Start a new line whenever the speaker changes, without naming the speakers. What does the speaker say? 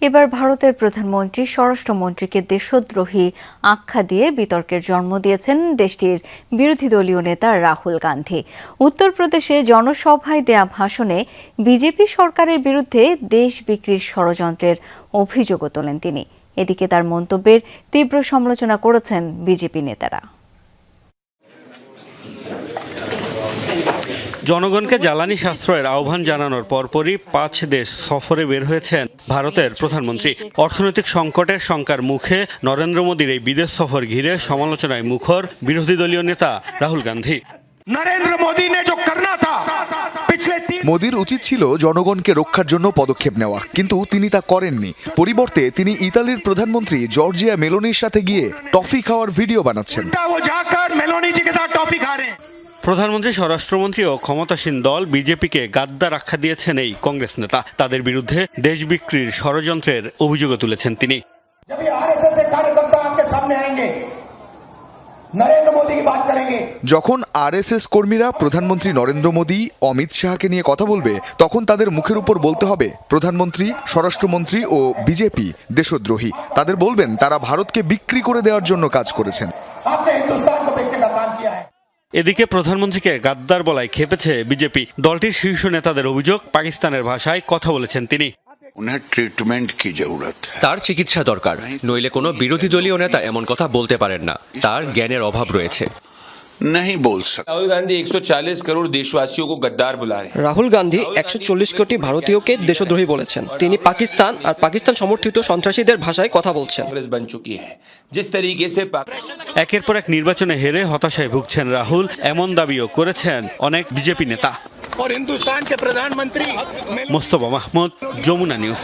এবার ভারতের প্রধানমন্ত্রী স্বরাষ্ট্রমন্ত্রীকে দেশদ্রোহী আখ্যা দিয়ে বিতর্কের জন্ম দিয়েছেন দেশটির বিরোধী দলীয় নেতা রাহুল গান্ধী। উত্তরপ্রদেশে জনসভায় দেয়া ভাষণে বিজেপি সরকারের বিরুদ্ধে দেশ বিক্রির ষড়যন্ত্রের অভিযোগও তোলেন তিনি। এদিকে তার মন্তব্যের তীব্র সমালোচনা করেছেন বিজেপি নেতারা।
জনগণকে জ্বালানি সাশ্রয়ের আহ্বান জানানোর পরপরই 5 দেশ সফরে বের হয়েছেন ভারতের প্রধানমন্ত্রী। অর্থনৈতিক সংকটের শঙ্কার মুখে নরেন্দ্র মোদীর এই বিদেশ সফর ঘিরে সমালোচনায় মুখর বিরোধী দলীয় নেতা রাহুল গান্ধী।
মোদির উচিত ছিল জনগণকে রক্ষার জন্য পদক্ষেপ নেওয়া, কিন্তু তিনি তা করেননি। পরিবর্তে তিনি ইতালির প্রধানমন্ত্রী জর্জিয়া মেলোনির সাথে গিয়ে টফি খাওয়ার ভিডিও বানাচ্ছেন।
প্রধানমন্ত্রী, স্বরাষ্ট্রমন্ত্রী ও ক্ষমতাসীন দল বিজেপিকে গাদ্দার আখ্যা দিয়েছেন এই কংগ্রেস নেতা। তাদের বিরুদ্ধে দেশ বিক্রির ষড়যন্ত্রের অভিযোগও তুলেছেন তিনি।
যখন আরএসএস কর্মীরা প্রধানমন্ত্রী নরেন্দ্র মোদী, অমিত শাহকে নিয়ে কথা বলবে, তখন তাদের মুখের উপর বলতে হবে প্রধানমন্ত্রী, স্বরাষ্ট্রমন্ত্রী ও বিজেপি দেশদ্রোহী। তাদের বলবেন তারা ভারতকে বিক্রি করে দেওয়ার জন্য কাজ করেছেন।
এদিকে প্রধানমন্ত্রীকে গাদ্দার বলায় খেপেছে বিজেপি। দলটির শীর্ষ নেতাদের অভিযোগ, পাকিস্তানের ভাষায় কথা বলেছেন তিনি।
তার চিকিৎসা দরকার, নইলে কোনো বিরোধী দলীয় নেতা এমন কথা বলতে পারেন না। তার জ্ঞানের অভাব রয়েছে।
রাহুল গান্ধী 140 করোড় দেশবাসীও কো গদ্দার বুলা রহে।
রাহুল গান্ধী 140 কোটি ভারতীয়কে দেশদ্রোহী বলেছেন। তিনি পাকিস্তান আর পাকিস্তান সমর্থিত সন্ত্রাসীদের ভাষায় কথা বলছেন।
একের পর এক নির্বাচনে হেরে হতাশায় ভুগছেন রাহুল, এমন দাবিও করেছেন অনেক বিজেপি নেতা। মোস্তফা মাহমুদ, যমুনা নিউজ।